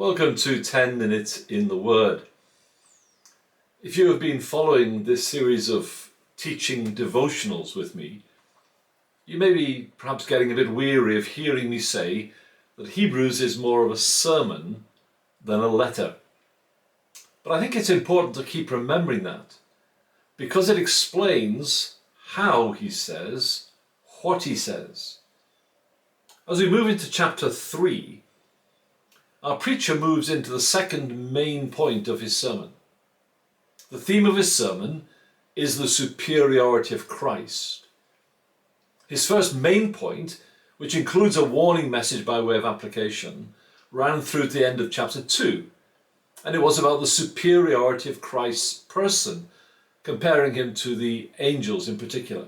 Welcome to 10 Minutes in the Word. If you have been following this series of teaching devotionals with me, you may be perhaps getting a bit weary of hearing me say that Hebrews is more of a sermon than a letter. But I think it's important to keep remembering that, because it explains how he says what he says. As we move into chapter 3, our preacher moves into the second main point of his sermon. The theme of his sermon is the superiority of Christ. His first main point, which includes a warning message by way of application, ran through to the end of chapter 2, and it was about the superiority of Christ's person, comparing him to the angels in particular.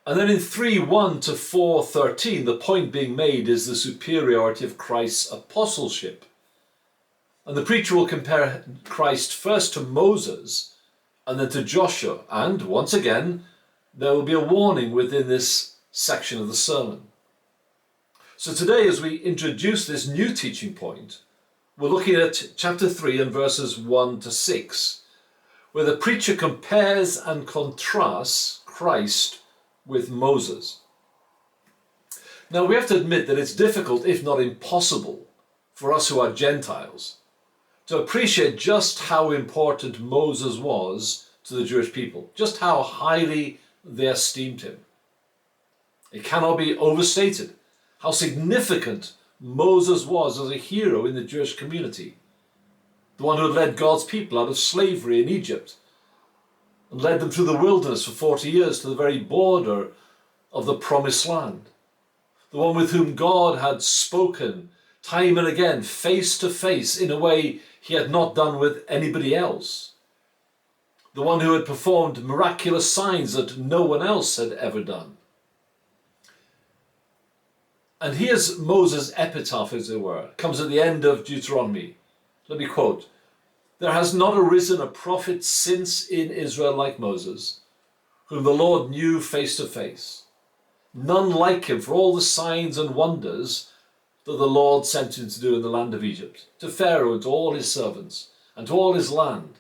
And then in 3:1 to 4:13, the point being made is the superiority of Christ's apostleship. And the preacher will compare Christ first to Moses and then to Joshua. And once again, there will be a warning within this section of the sermon. So today, as we introduce this new teaching point, we're looking at chapter 3 and verses 1 to 6, where the preacher compares and contrasts Christ with Moses. Now we have to admit that it's difficult, if not impossible, for us who are Gentiles to appreciate just how important Moses was to the Jewish people, just how highly they esteemed him. It cannot be overstated how significant Moses was as a hero in the Jewish community, the one who had led God's people out of slavery in Egypt and led them through the wilderness for 40 years to the very border of the promised land. The one with whom God had spoken time and again, face to face, in a way he had not done with anybody else. The one who had performed miraculous signs that no one else had ever done. And here's Moses' epitaph, as it were. It comes at the end of Deuteronomy. Let me quote: "There has not arisen a prophet since in Israel like Moses, whom the Lord knew face to face. None like him for all the signs and wonders that the Lord sent him to do in the land of Egypt, to Pharaoh and to all his servants, and to all his land,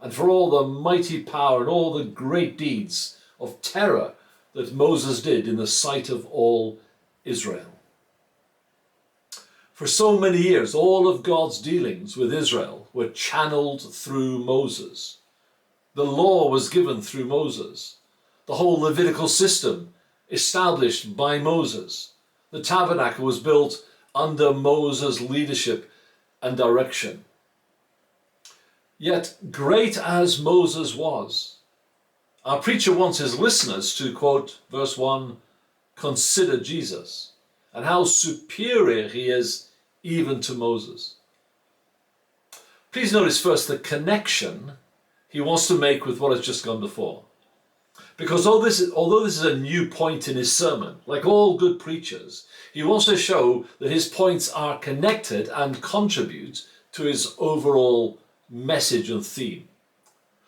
and for all the mighty power and all the great deeds of terror that Moses did in the sight of all Israel." For so many years, all of God's dealings with Israel were channeled through Moses. The law was given through Moses. The whole Levitical system established by Moses. The tabernacle was built under Moses' leadership and direction. Yet, great as Moses was, our preacher wants his listeners to, quote verse 1, "consider Jesus," and how superior he is even to Moses. Please notice first the connection he wants to make with what has just gone before. Because although this is a new point in his sermon, like all good preachers, he wants to show that his points are connected and contribute to his overall message and theme.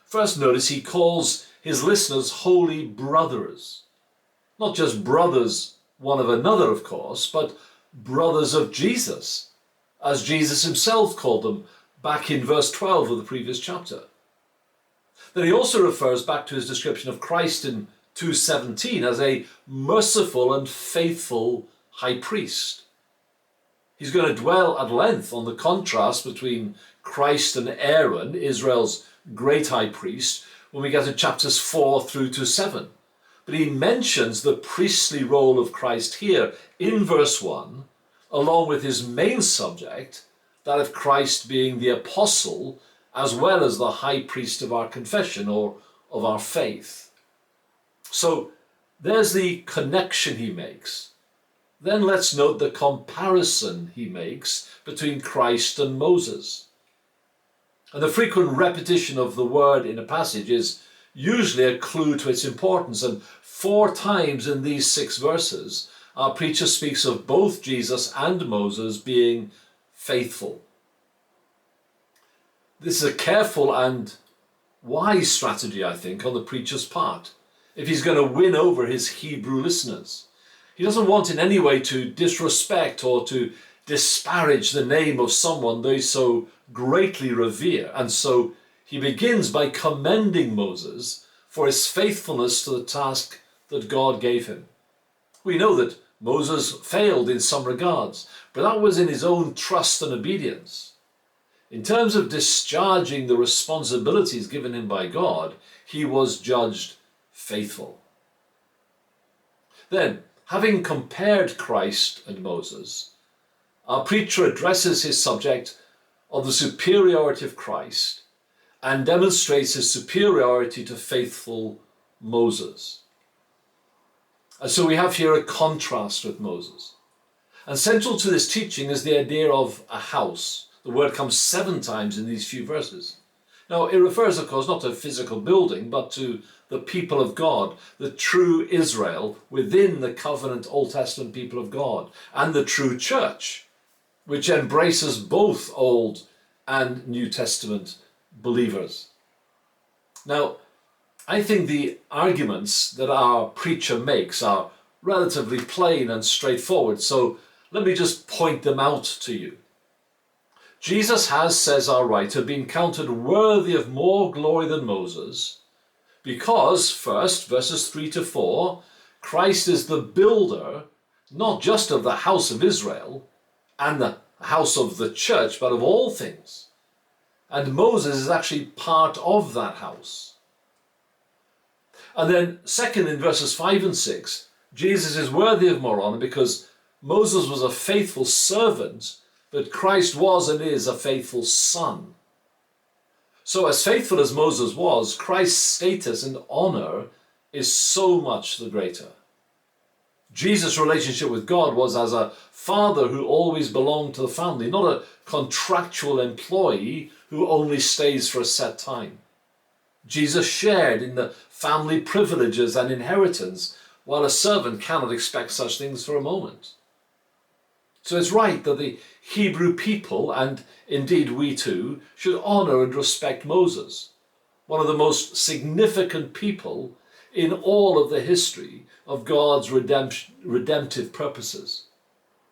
First, notice he calls his listeners holy brothers. Not just brothers one of another, of course, but brothers of Jesus, as Jesus himself called them back in verse 12 of the previous chapter. Then he also refers back to his description of Christ in 2:17 as a merciful and faithful high priest. He's going to dwell at length on the contrast between Christ and Aaron, Israel's great high priest, when we get to chapters 4 through to 7. But he mentions the priestly role of Christ here in verse 1, along with his main subject, that of Christ being the apostle as well as the high priest of our confession or of our faith. So there's the connection he makes. Then let's note the comparison he makes between Christ and Moses. And the frequent repetition of the word in a passage is usually a clue to its importance, and 4 times in these 6 verses, our preacher speaks of both Jesus and Moses being faithful. This is a careful and wise strategy, I think, on the preacher's part, if he's going to win over his Hebrew listeners. He doesn't want in any way to disrespect or to disparage the name of someone they so greatly revere. And so he begins by commending Moses for his faithfulness to the task that God gave him. We know that Moses failed in some regards, but that was in his own trust and obedience. In terms of discharging the responsibilities given him by God, he was judged faithful. Then, having compared Christ and Moses, our preacher addresses his subject of the superiority of Christ and demonstrates his superiority to faithful Moses. And so we have here a contrast with Moses. And central to this teaching is the idea of a house. The word comes 7 times in these few verses. Now, it refers, of course, not to a physical building, but to the people of God, the true Israel within the covenant Old Testament people of God, and the true church, which embraces both Old and New Testament believers. Now, I think the arguments that our preacher makes are relatively plain and straightforward, so let me just point them out to you. Jesus has, says our writer, been counted worthy of more glory than Moses, because, first, verses 3 to 4, Christ is the builder, not just of the house of Israel and the house of the church, but of all things. And Moses is actually part of that house. And then, second, in verses 5 and 6, Jesus is worthy of more honor because Moses was a faithful servant, but Christ was and is a faithful son. So as faithful as Moses was, Christ's status and honor is so much the greater. Jesus' relationship with God was as a father who always belonged to the family, not a contractual employee who only stays for a set time. Jesus shared in the family privileges and inheritance, while a servant cannot expect such things for a moment. So it's right that the Hebrew people, and indeed we too, should honor and respect Moses, one of the most significant people in all of the history of God's redemptive purposes.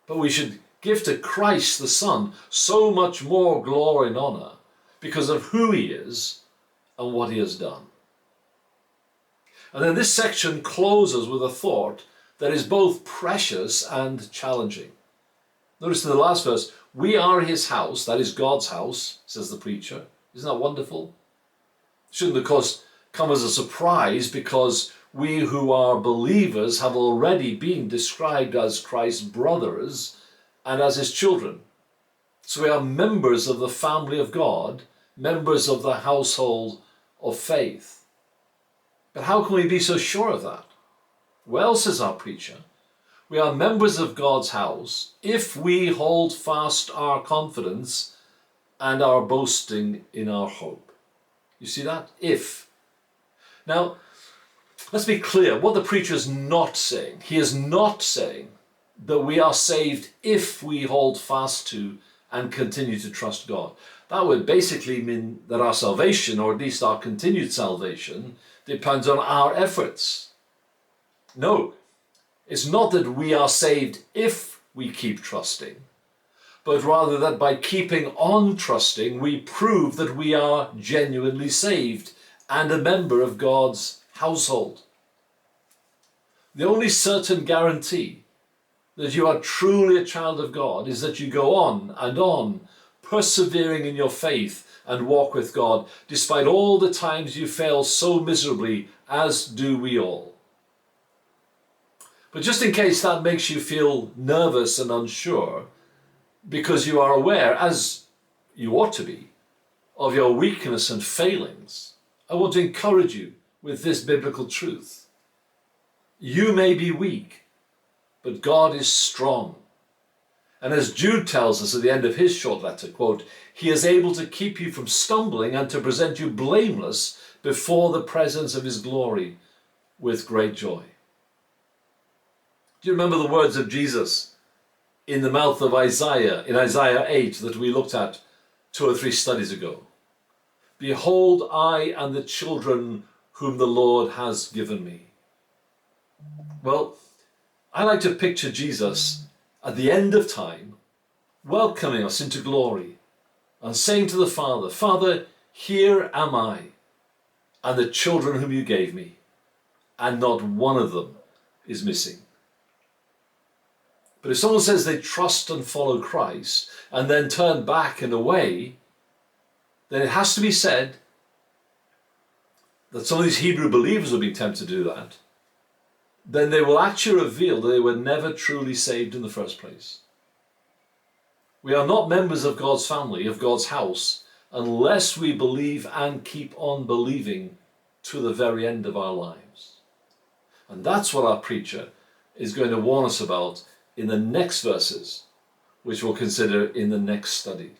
But we should give to Christ the Son so much more glory and honor because of who he is and what he has done. And then this section closes with a thought that is both precious and challenging. Notice in the last verse, we are his house, that is God's house, says the preacher. Isn't that wonderful? Shouldn't, of course, come as a surprise because we who are believers have already been described as Christ's brothers and as his children. So we are members of the family of God, members of the household of faith. But how can we be so sure of that? Well, says our preacher, we are members of God's house if we hold fast our confidence and our boasting in our hope. You see that? If. Now, let's be clear what the preacher is not saying. He is not saying that we are saved if we hold fast to and continue to trust God. That would basically mean that our salvation, or at least our continued salvation, depends on our efforts. No, it's not that we are saved if we keep trusting, but rather that by keeping on trusting, we prove that we are genuinely saved and a member of God's household. The only certain guarantee that you are truly a child of God is that you go on, persevering in your faith and walk with God, despite all the times you fail so miserably, as do we all. But just in case that makes you feel nervous and unsure, because you are aware, as you ought to be, of your weakness and failings, I want to encourage you with this biblical truth. You may be weak, but God is strong. And as Jude tells us at the end of his short letter, quote, he is able to keep you from stumbling and to present you blameless before the presence of his glory with great joy. Do you remember the words of Jesus in the mouth of Isaiah, in Isaiah 8 that we looked at 2 or 3 studies ago? Behold, I and the children whom the Lord has given me. Well, I like to picture Jesus at the end of time, welcoming us into glory and saying to the Father, Father, here am I, and the children whom you gave me, and not one of them is missing. But if someone says they trust and follow Christ and then turn back and away, then it has to be said that some of these Hebrew believers will be tempted to do that. Then they will actually reveal that they were never truly saved in the first place. We are not members of God's family, of God's house, unless we believe and keep on believing to the very end of our lives. And that's what our preacher is going to warn us about in the next verses, which we'll consider in the next study.